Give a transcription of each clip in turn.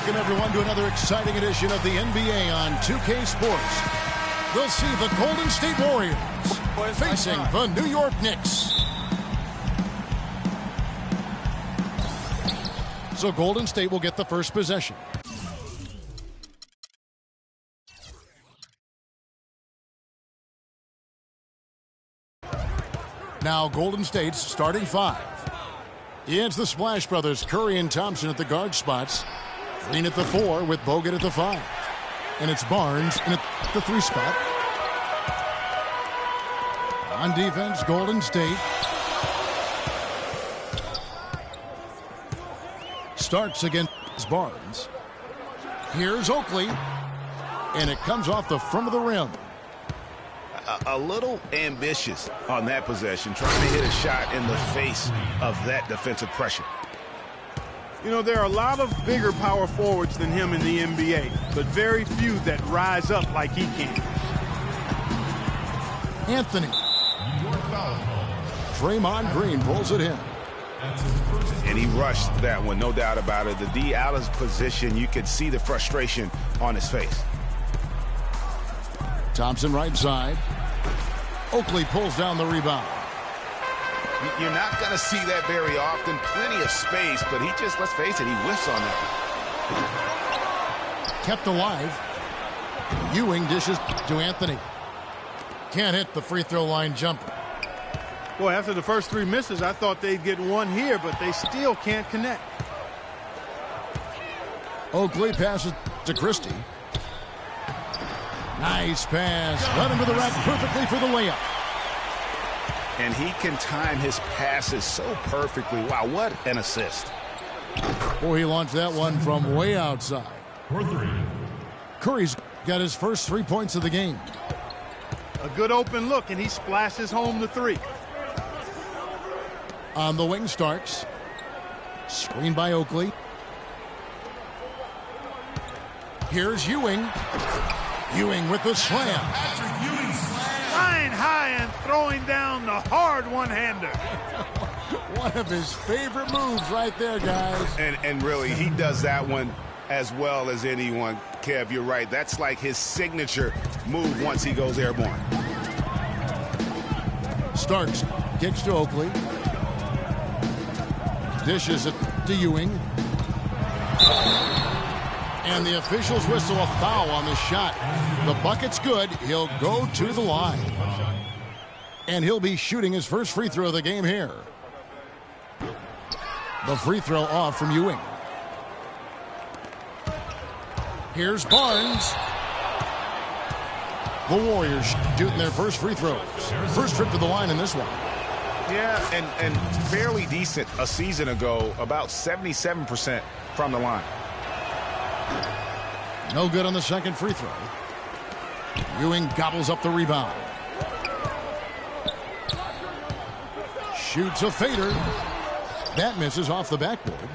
Welcome, everyone, to another exciting edition of the NBA on 2K Sports. We'll see the Golden State Warriors facing the New York Knicks. So Golden State will get the first possession. Now Golden State's starting five. It's the Splash Brothers, Curry and Thompson at the guard spots. Green at the 4 with Bogut at the 5. And it's Barnes in at the 3 spot. On defense, Golden State starts against Barnes. Here's Oakley. And it comes off the front of the rim. A little ambitious on that possession, trying to hit a shot in the face of that defensive pressure. You know, there are a lot of bigger power forwards than him in the NBA, but very few that rise up like he can. Anthony. Draymond Green pulls it in. And he rushed that one, no doubt about it. The D out of position, you could see the frustration on his face. Thompson right side. Oakley pulls down the rebound. You're not going to see that very often. Plenty of space, but he just, let's face it, he whiffs on that. Kept alive. Ewing dishes to Anthony. Can't hit the free throw line jumper. Boy, after the first 3 misses, I thought they'd get one here, but they still can't connect. Oakley passes to Christie. Nice pass. Led him to the rack perfectly for the layup. And he can time his passes so perfectly. Wow, what an assist. Boy, he launched that one from way outside. For 3. Curry's got his first 3 points of the game. A good open look, and he splashes home the 3. On the wing, Starks. Screened by Oakley. Here's Ewing. Ewing with the slam. Flying high and throwing down the hard one-hander. One of his favorite moves right there, guys. And really, he does that one as well as anyone. Kev, you're right. That's like his signature move once he goes airborne. Starks kicks to Oakley. Dishes it to Ewing. And the officials whistle a foul on the shot. The bucket's good. He'll go to the line. And he'll be shooting his first free throw of the game here. The free throw off from Ewing. Here's Barnes. The Warriors shooting their first free throws. First trip to the line in this one. Yeah, and fairly decent a season ago, about 77% from the line. No good on the second free throw. Ewing gobbles up the rebound. Shoots a fader. That misses off the backboard.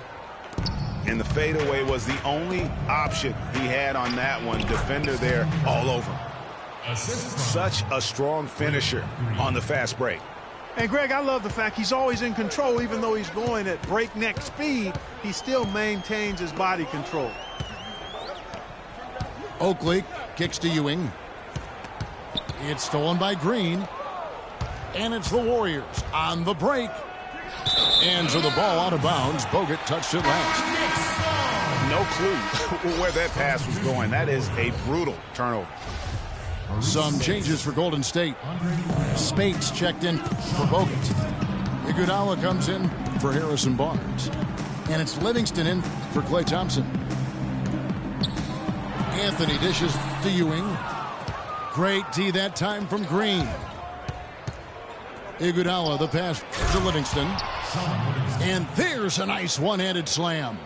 And the fadeaway was the only option he had on that one. Defender there all over. Such a strong finisher on the fast break. And, Greg, I love the fact he's always in control. Even though he's going at breakneck speed, he still maintains his body control. Oakley kicks to Ewing. It's stolen by Green. And it's the Warriors on the break. And so the ball out of bounds. Bogut touched it last. No clue where that pass was going. That is a brutal turnover. Some changes for Golden State. Spates checked in for Bogut. Iguodala comes in for Harrison Barnes. And it's Livingston in for Klay Thompson. Anthony dishes to Ewing. Great D that time from Green. Iguodala, the pass to Livingston. And there's a nice one-handed slam.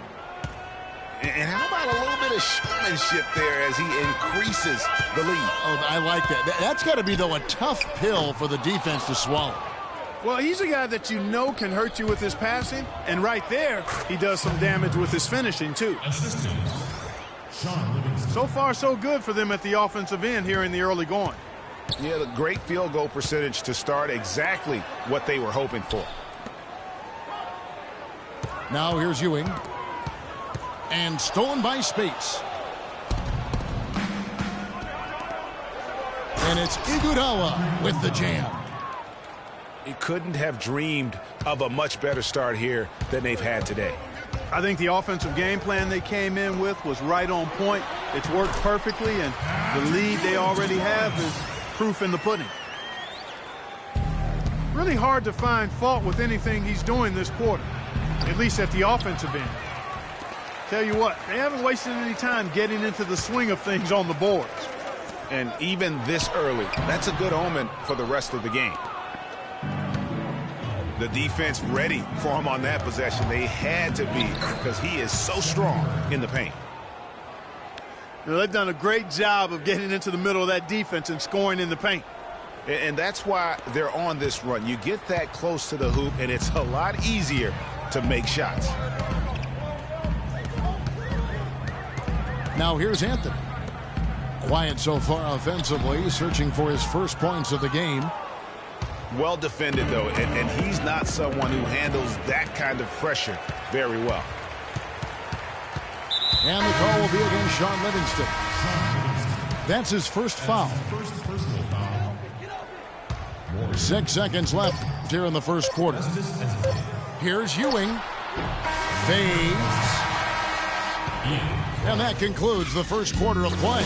And how about a little bit of showmanship there as he increases the lead? Oh, I like that. That's got to be, though, a tough pill for the defense to swallow. Well, he's a guy that you know can hurt you with his passing. And right there, he does some damage with his finishing, too. So far, so good for them at the offensive end here in the early going. Yeah, the great field goal percentage to start, exactly what they were hoping for. Now here's Ewing. And stolen by Spates. And it's Iguodala with the jam. He couldn't have dreamed of a much better start here than they've had today. I think the offensive game plan they came in with was right on point. It's worked perfectly, and the lead they already have is proof in the pudding. Really hard to find fault with anything he's doing this quarter, at least at the offensive end. Tell you what, they haven't wasted any time getting into the swing of things on the boards. And even this early, that's a good omen for the rest of the game. The defense ready for him on that possession. They had to be, because he is so strong in the paint. You know, they've done a great job of getting into the middle of that defense and scoring in the paint. And that's why they're on this run. You get that close to the hoop, and it's a lot easier to make shots. Now here's Anthony. Quiet so far offensively, searching for his first points of the game. Well defended, though, and he's not someone who handles that kind of pressure very well. And the call will be against Sean Livingston. That's his first foul. 6 seconds left here in the first quarter. Here's Ewing. Fades. And that concludes the first quarter of play.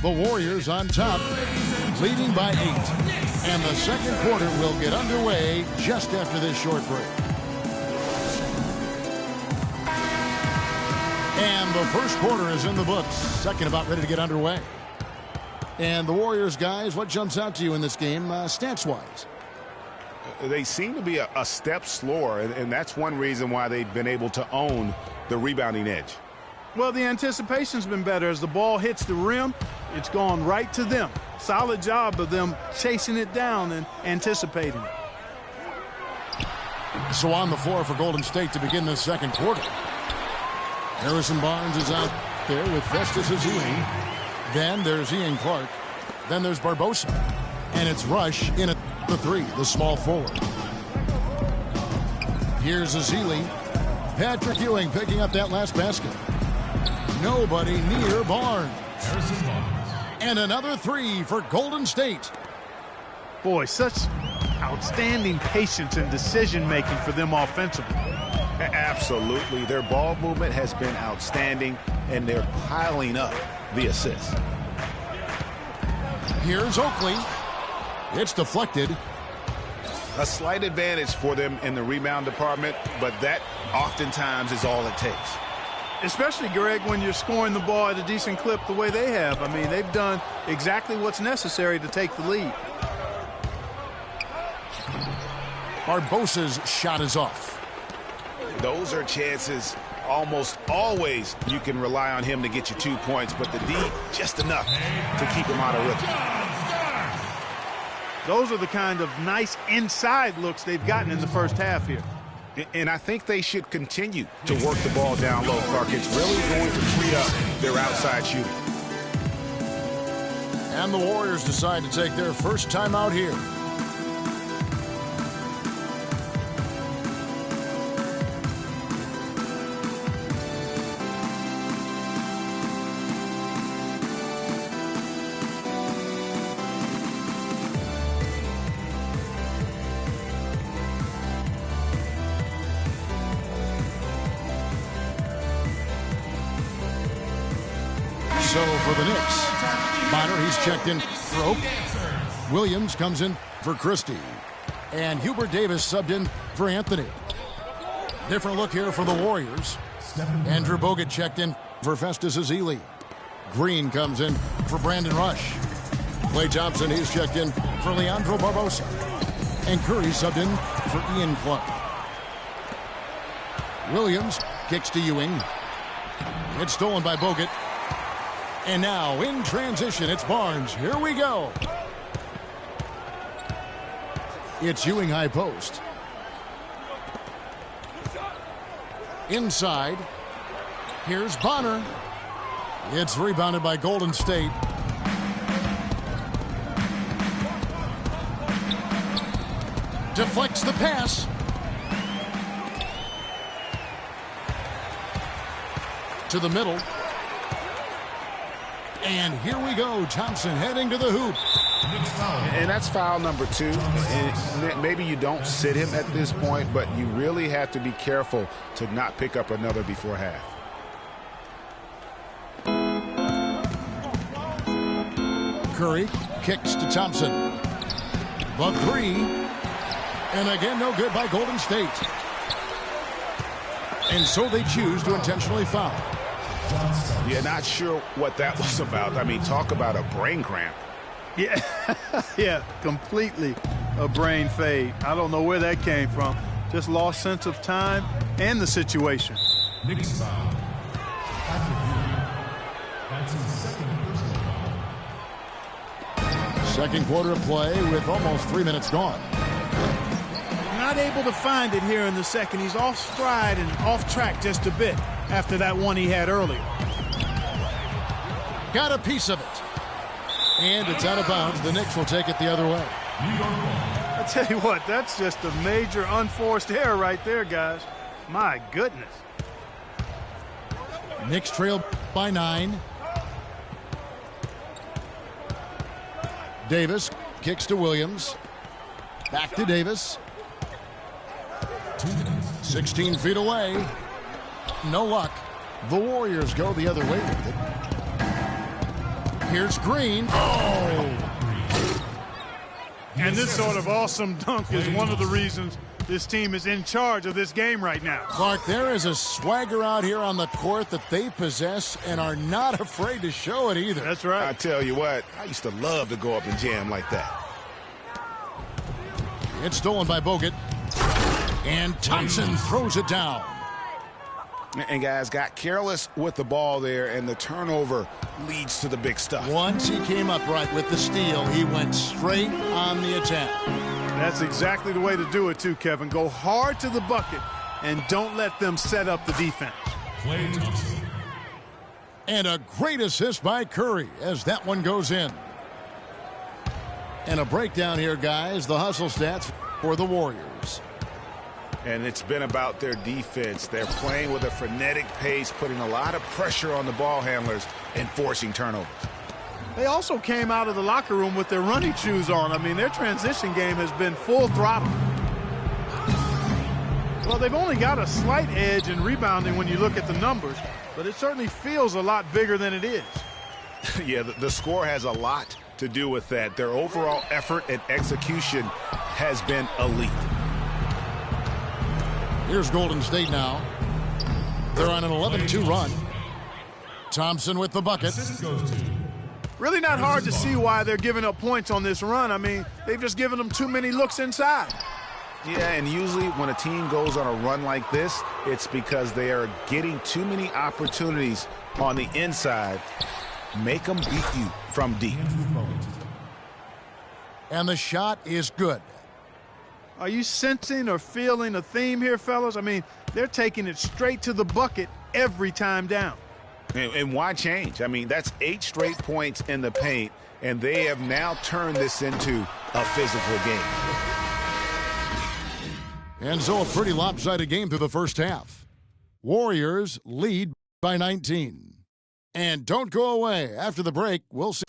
The Warriors on top, leading by 8. And the second quarter will get underway just after this short break. And the first quarter is in the books. Second about ready to get underway. And the Warriors, guys, what jumps out to you in this game stats-wise? They seem to be a step slower, and that's one reason why they've been able to own the rebounding edge. Well, the anticipation's been better. As the ball hits the rim, it's gone right to them. Solid job of them chasing it down and anticipating it. So on the floor for Golden State to begin this second quarter. Harrison Barnes is out there with Festus Ezeli. Then there's Ian Clark. Then there's Barbosa. And it's Rush in at the 3, the small forward. Here's Ezeli. Patrick Ewing picking up that last basket. Nobody near Barnes. And another 3 for Golden State. Boy, such outstanding patience and decision-making for them offensively. Absolutely. Their ball movement has been outstanding, and they're piling up the assists. Here's Oakley. It's deflected. A slight advantage for them in the rebound department, but that oftentimes is all it takes. Especially, Greg, when you're scoring the ball at a decent clip the way they have. I mean, they've done exactly what's necessary to take the lead. Barbosa's shot is off. Those are chances almost always you can rely on him to get you 2 points, but the D just enough to keep him out of rhythm. Those are the kind of nice inside looks they've gotten in the first half here. And I think they should continue to work the ball down low, Clark. It's really going to free up their outside shooting. And the Warriors decide to take their first time out here. So for the Knicks, Bonner, he's checked in for Oak. Williams comes in for Christie. And Hubert Davis subbed in for Anthony. Different look here for the Warriors. Andrew Bogut checked in for Festus Ezeli. Green comes in for Brandon Rush. Klay Thompson, he's checked in for Leandro Barbosa. And Curry subbed in for Ian Clark. Williams kicks to Ewing. It's stolen by Bogut. And now, in transition, it's Barnes. Here we go. It's Ewing high post. Inside. Here's Bonner. It's rebounded by Golden State. Deflects the pass. to the middle. And here we go. Thompson heading to the hoop. And that's foul number 2. And maybe you don't sit him at this point, but you really have to be careful to not pick up another before half. Curry kicks to Thompson. The 3. And again, no good by Golden State. And so they choose to intentionally foul. Yeah, not sure what that was about. I mean, talk about a brain cramp. Yeah, yeah, completely a brain fade. I don't know where that came from. Just lost sense of time and the situation. Next foul. That's his second personal foul. Second quarter of play with almost 3 minutes gone. Not able to find it here in the second. He's off stride and off track just a bit after that one he had earlier. Got a piece of it. And it's out of bounds. The Knicks will take it the other way. I tell you what, that's just a major unforced error right there, guys. My goodness. Knicks trail by 9. Davis kicks to Williams. Back to Davis. 16 feet away. No luck. The Warriors go the other way with it. Here's Green. Oh! And this sort of awesome dunk is one of the reasons this team is in charge of this game right now. Clark, there is a swagger out here on the court that they possess and are not afraid to show it either. That's right. I tell you what, I used to love to go up and jam like that. It's stolen by Bogut. And Thompson throws it down. And guys got careless with the ball there, and the turnover leads to the big stuff. Once he came upright with the steal, he went straight on the attack. That's exactly the way to do it too, Kevin. Go hard to the bucket and don't let them set up the defense. Klay Thompson. And a great assist by Curry as that one goes in. And a breakdown here, guys. The hustle stats for the Warriors. And it's been about their defense. They're playing with a frenetic pace, putting a lot of pressure on the ball handlers and forcing turnovers. They also came out of the locker room with their running shoes on. I mean, their transition game has been full throttle. Well, they've only got a slight edge in rebounding when you look at the numbers, but it certainly feels a lot bigger than it is. Yeah, the score has a lot to do with that. Their overall effort and execution has been elite. Here's Golden State now. They're on an 11-2 run. Thompson with the bucket. Really not hard to see why they're giving up points on this run. I mean, they've just given them too many looks inside. Yeah, and usually when a team goes on a run like this, it's because they are getting too many opportunities on the inside. Make them beat you from deep. And the shot is good. Are you sensing or feeling a theme here, fellas? I mean, they're taking it straight to the bucket every time down. And why change? I mean, that's 8 straight points in the paint, and they have now turned this into a physical game. And so a pretty lopsided game through the first half. Warriors lead by 19. And don't go away. After the break, we'll see.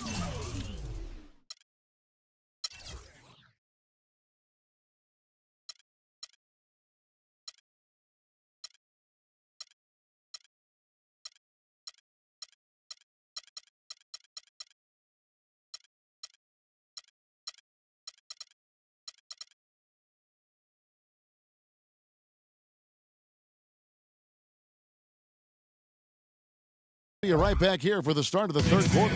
You're right back here for the start of the third quarter.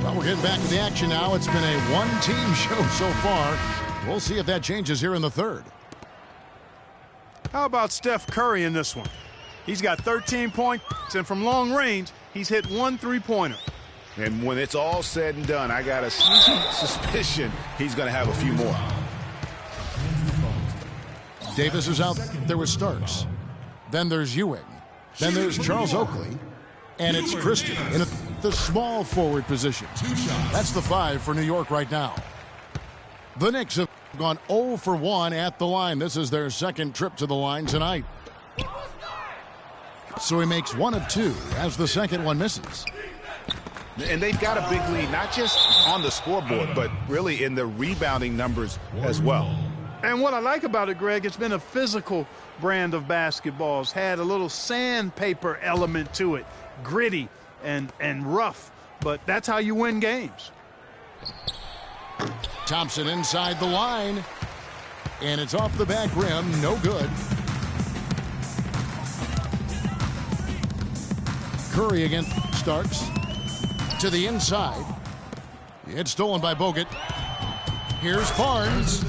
Well, we're getting back to the action now. It's been a one-team show so far. We'll see if that changes here in the third. How about Steph Curry in this one? He's got 13 points, and from long range, he's hit 1 3-pointer. And when it's all said and done, I got a sneaky suspicion he's going to have a few more. Davis is out there with Starks. Then there's Ewing. Then there's Charles Oakley. And it's Christian in the small forward position. That's the 5 for New York right now. The Knicks have gone 0 for 1 at the line. This is their second trip to the line tonight. So he makes 1 of 2 as the second one misses. And they've got a big lead, not just on the scoreboard, but really in the rebounding numbers as well. And what I like about it, Greg, it's been a physical brand of basketball. It's had a little sandpaper element to it, gritty and rough. But that's how you win games. Thompson inside the line. And it's off the back rim. No good. Curry against Starks. To the inside. It's stolen by Bogut. Here's Barnes.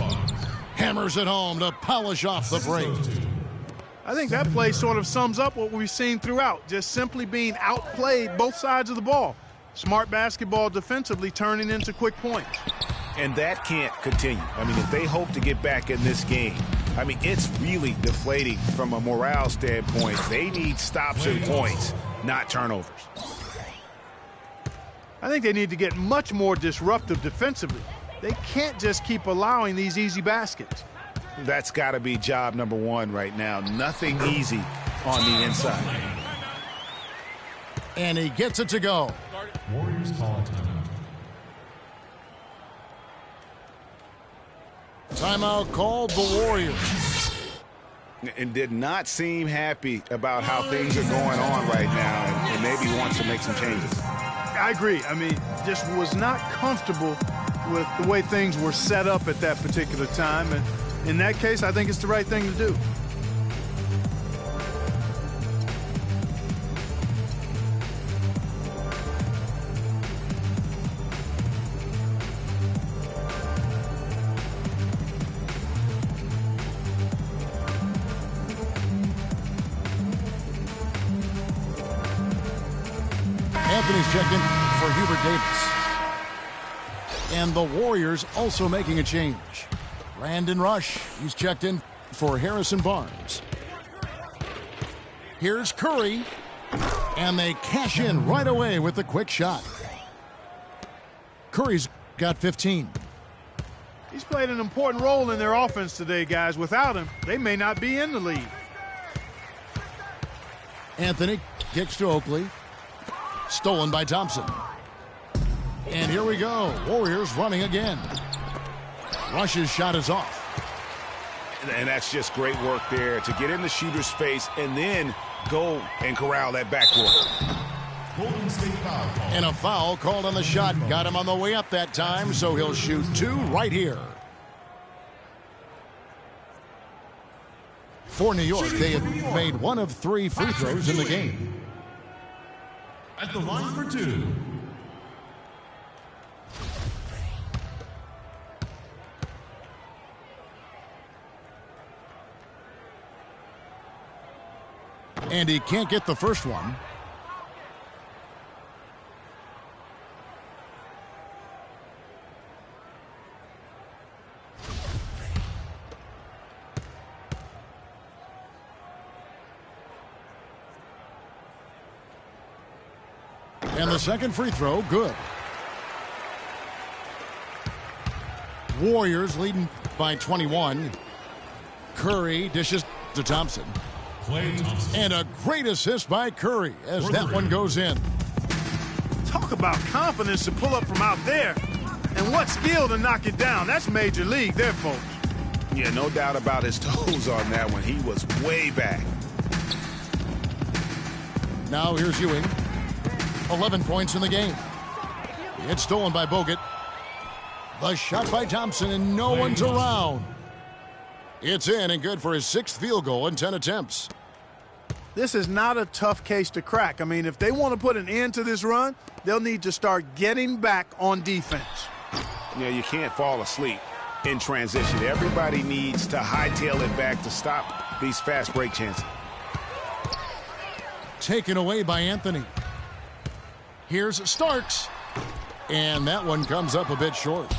Hammers it home to polish off the break. I think that play sort of sums up what we've seen throughout. Just simply being outplayed both sides of the ball. Smart basketball defensively turning into quick points. And that can't continue. I mean, if they hope to get back in this game, I mean, it's really deflating from a morale standpoint. They need stops and points, not turnovers. I think they need to get much more disruptive defensively. They can't just keep allowing these easy baskets. That's got to be job number 1 right now. Nothing easy on the inside. And he gets it to go. Warriors call a timeout. Timeout called the Warriors. And did not seem happy about how things are going on right now, and maybe wants to make some changes. I agree. I mean, just was not comfortable with the way things were set up at that particular time. And in that case, I think it's the right thing to do. Anthony's checked in for Hubert Davis. And the Warriors also making a change. Brandon Rush, he's checked in for Harrison Barnes. Here's Curry. And they cash in right away with the quick shot. Curry's got 15. He's played an important role in their offense today, guys. Without him, they may not be in the lead. Anthony kicks to Oakley. Stolen by Thompson. And here we go. Warriors running again. Rush's shot is off. And that's just great work there to get in the shooter's face and then go and corral that backcourt. Golden State foul call. And a foul called on the shot. Got him on the way up that time, so he'll shoot 2 right here. For New York, they have made 1 of 3 free throws in the game. At the line for 2. And he can't get the first one. And the second free throw, good. Warriors leading by 21. Curry dishes to Thompson. Klay Thompson. And a great assist by Curry as that one goes in. Talk about confidence to pull up from out there. And what skill to knock it down. That's major league there, folks. Yeah, no doubt about his toes on that one. He was way back. Now here's Ewing. 11 points in the game. It's stolen by Bogut. The shot by Thompson, and no one's around. It's in and good for his 6th field goal in 10 attempts. This is not a tough case to crack. I mean, if they want to put an end to this run, they'll need to start getting back on defense. Yeah, you can't fall asleep in transition. Everybody needs to hightail it back to stop these fast break chances. Taken away by Anthony. Here's Starks. And that one comes up a bit short.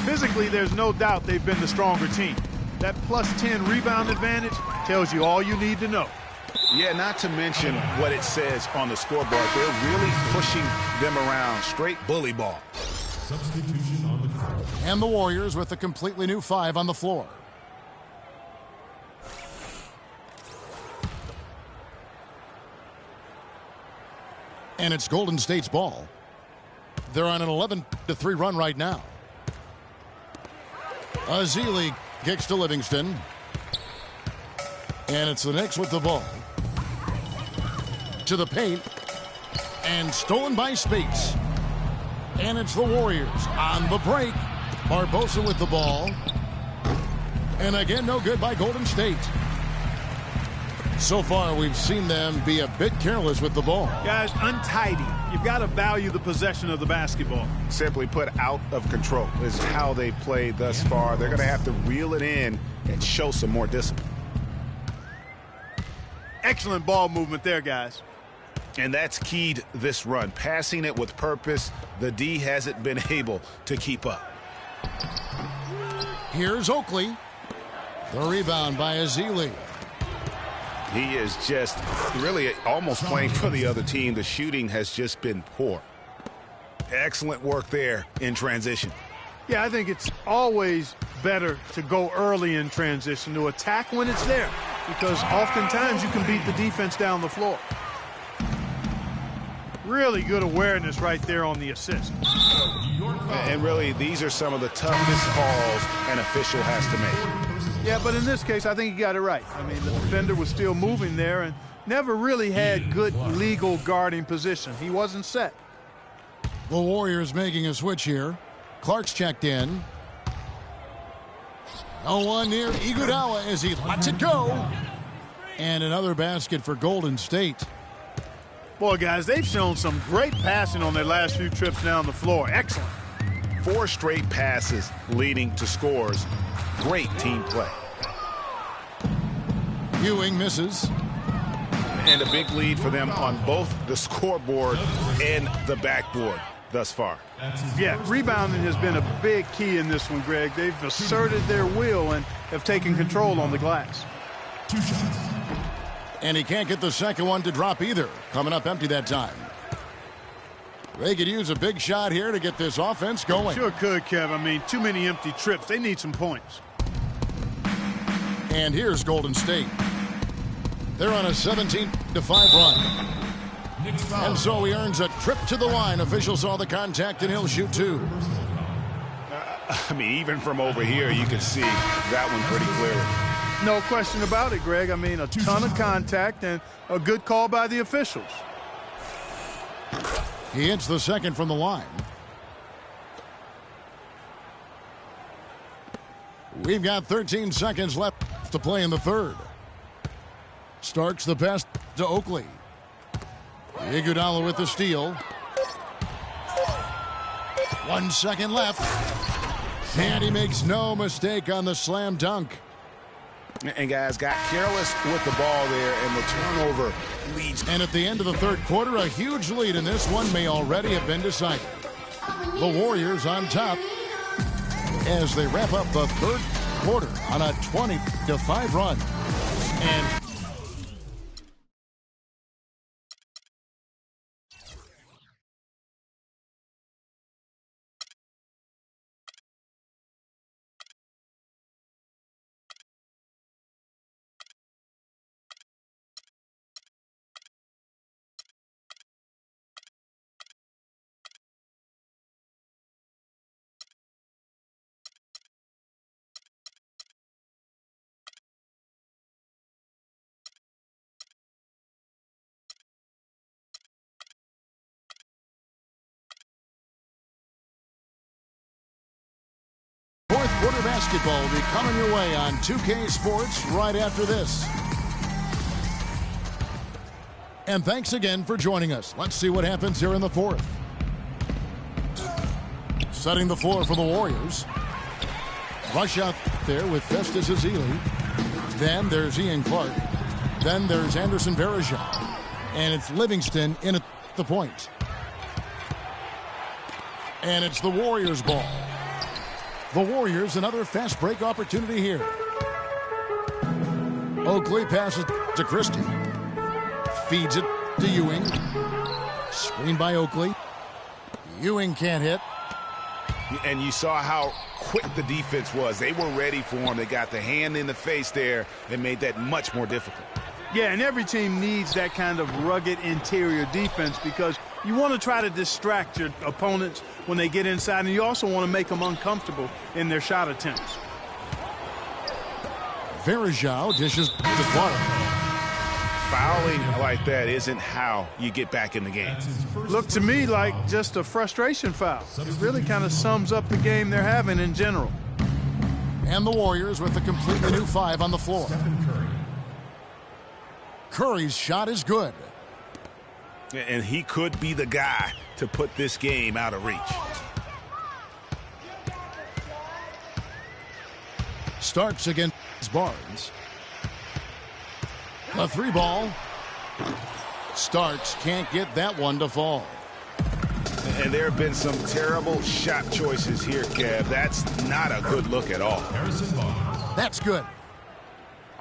Physically, there's no doubt they've been the stronger team. That plus 10 rebound advantage tells you all you need to know. Yeah, not to mention what it says on the scoreboard. They're really pushing them around. Straight bully ball. Substitution on the court. And the Warriors with a completely new 5 on the floor. And it's Golden State's ball. They're on an 11-3 run right now. Azili kicks to Livingston. And it's the Knicks with the ball. To the paint. And stolen by Spates. And it's the Warriors on the break. Barbosa with the ball. And again, no good by Golden State. So far, we've seen them be a bit careless with the ball. Guys, untidy. You've got to value the possession of the basketball. Simply put, out of control is how they've played thus far. They're going to have to reel it in and show some more discipline. Excellent ball movement there, guys. And that's keyed this run. Passing it with purpose, the D hasn't been able to keep up. Here's Oakley. The rebound by Azili. He is just really almost playing for the other team. The shooting has just been poor. Excellent work there in transition. Yeah, I think it's always better to go early in transition, to attack when it's there, because oftentimes you can beat the defense down the floor. Really good awareness right there on the assist. And really, these are some of the toughest calls an official has to make. Yeah, but in this case, I think he got it right. I mean, the defender was still moving there and never really had good legal guarding position. He wasn't set. The Warriors making a switch here. Clark's checked in. No one near Iguodala as he lets it go. And another basket for Golden State. Boy, guys, they've shown some great passing on their last few trips down the floor. Excellent. 4 straight passes leading to scores. Great team play. Ewing misses. And a big lead for them on both the scoreboard and the backboard thus far. Yeah, rebounding has been a big key in this one, Greg. They've asserted their will and have taken control on the glass. 2 shots. And he can't get the second one to drop either. Coming up empty that time. They could use a big shot here to get this offense going. Sure could, Kev. I mean, too many empty trips. They need some points. And here's Golden State. They're on a 17-5 run. And so he earns a trip to the line. Official saw the contact, and he'll shoot 2. I mean, even from over here, you can see that one pretty clearly. No question about it, Greg. I mean, a ton of contact and a good call by the officials. He hits the second from the line. We've got 13 seconds left to play in the third. Starks the pass to Oakley. Iguodala with the steal. 1 second left. And he makes no mistake on the slam dunk. And guys got careless with the ball there, and the turnover leads. And at the end of the third quarter, a huge lead in this one may already have been decided. The Warriors on top as they wrap up the third quarter on a 20-5 run. And fourth quarter basketball will be coming your way on 2K Sports right after this. And thanks again for joining us. Let's see what happens here in the fourth. Setting the floor for the Warriors. Rush out there with Festus Ezeli. Then there's Ian Clark. Then there's Anderson Varejao. And it's Livingston in at the point. And it's the Warriors' ball. The Warriors, another fast break opportunity here. Oakley passes to Christie. Feeds it to Ewing. Screen by Oakley. Ewing can't hit. And you saw how quick the defense was. They were ready for him. They got the hand in the face there and made that much more difficult. Yeah, and every team needs that kind of rugged interior defense because you want to try to distract your opponents when they get inside, and you also want to make them uncomfortable in their shot attempts. Verajao dishes to Clark. Fouling like that isn't how you get back in the game. Looked to me like just a frustration foul. It really kind of sums up the game they're having in general. And the Warriors with a completely new 5 on the floor. Curry's shot is good. And he could be the guy to put this game out of reach. Starks against Barnes. A 3-ball. Starks can't get that one to fall. And there have been some terrible shot choices here, Kev. That's not a good look at all. That's good.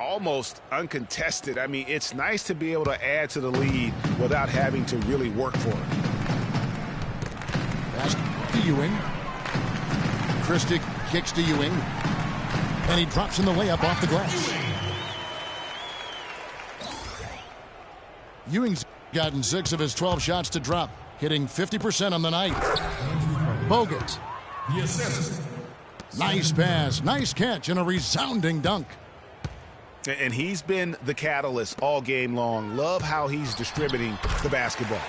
Almost uncontested. I mean, it's nice to be able to add to the lead without having to really work for it. Pass to Ewing. Christie kicks to Ewing. And he drops in the layup off the glass. Ewing's gotten 6 of his 12 shots to drop, hitting 50% on the night. Bogut. Nice pass, nice catch, and a resounding dunk. And he's been the catalyst all game long. Love how he's distributing the basketball.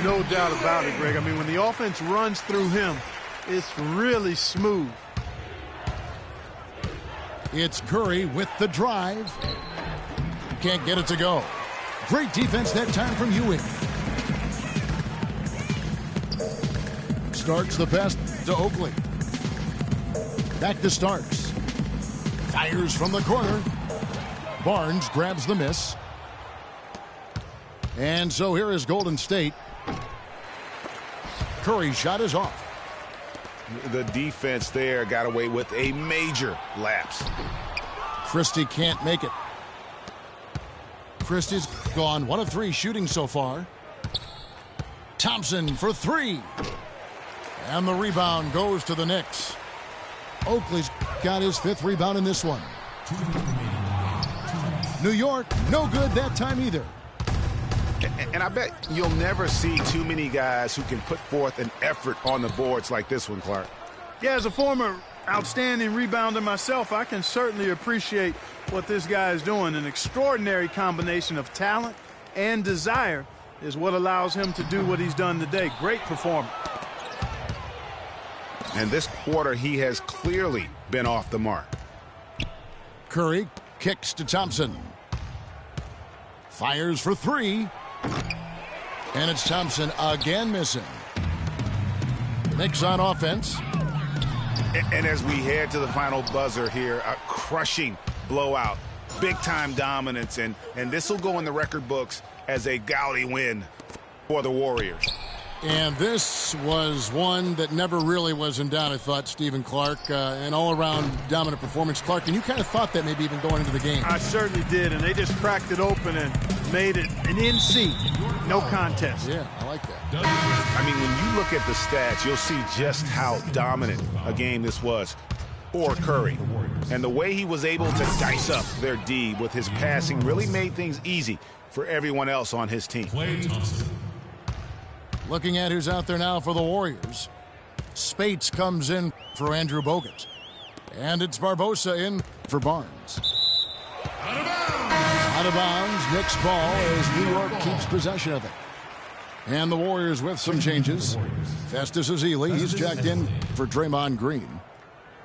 No doubt about it, Greg. I mean, when the offense runs through him, it's really smooth. It's Curry with the drive. Can't get it to go. Great defense that time from Ewing. Starks the pass to Oakley. Back to Starks. Fires from the corner. Barnes grabs the miss. And so here is Golden State. Curry's shot is off. The defense there got away with a major lapse. Christie can't make it. Christie's gone 1 of 3 shooting so far. Thompson for 3. And the rebound goes to the Knicks. Oakley's got his 5th rebound in this one. New York, no good that time either. And I bet you'll never see too many guys who can put forth an effort on the boards like this one, Clark. Yeah, as a former outstanding rebounder myself, I can certainly appreciate what this guy is doing. An extraordinary combination of talent and desire is what allows him to do what he's done today. Great performance. And this quarter, he has clearly been off the mark. Curry kicks to Thompson. Fires for 3. And it's Thompson again missing. Knicks on offense. And as we head to the final buzzer here, a crushing blowout, big-time dominance, and this will go in the record books as a gaudy win for the Warriors. And this was one that never really was in doubt, I thought, Stephen Clark. An all-around dominant performance. Clark, and you kind of thought that maybe even going into the game. I certainly did, and they just cracked it open and made it an NC. No contest. Yeah, I like that. I mean, when you look at the stats, you'll see just how dominant a game this was for Curry. And the way he was able to dice up their D with his passing really made things easy for everyone else on his team. Looking at who's out there now for the Warriors. Spates comes in for Andrew Bogut. And it's Barbosa in for Barnes. Out of bounds, Knicks ball as New York keeps possession of it. And the Warriors with some changes. Festus Ezeli, he's jacked in for Draymond Green.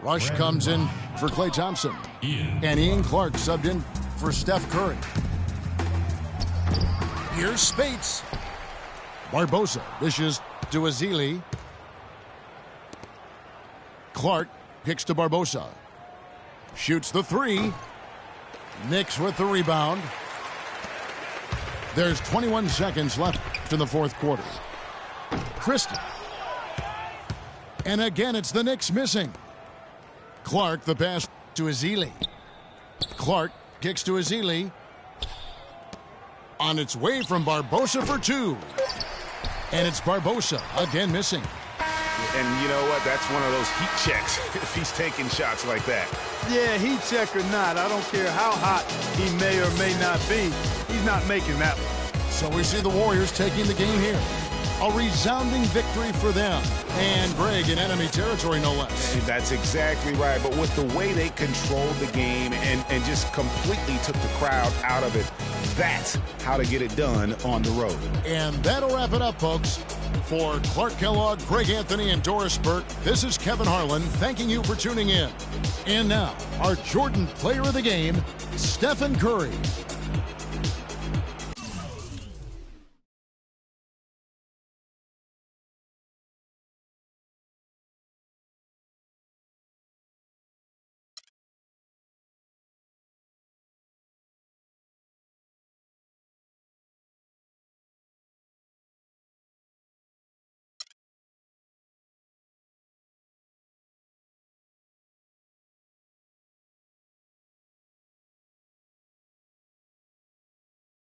Rush comes in for Klay Thompson. And Ian Clark subbed in for Steph Curry. Here's Spates. Barbosa dishes to Ezeli. Clark kicks to Barbosa. Shoots the 3. Knicks with the rebound. There's 21 seconds left in the fourth quarter. Christie. And again, it's the Knicks missing. Clark, the pass to Ezeli. Clark kicks to Ezeli. On its way from Barbosa for 2. And it's Barbosa again missing. And you know what? That's one of those heat checks if he's taking shots like that. Yeah, heat check or not, I don't care how hot he may or may not be, he's not making that one. So we see the Warriors taking the game here. A resounding victory for them. And Greg in enemy territory, no less. That's exactly right. But with the way they controlled the game and just completely took the crowd out of it, that's how to get it done on the road. And that'll wrap it up, folks. For Clark Kellogg, Greg Anthony, and Doris Burke, this is Kevin Harlan thanking you for tuning in. And now, our Jordan player of the game, Stephen Curry.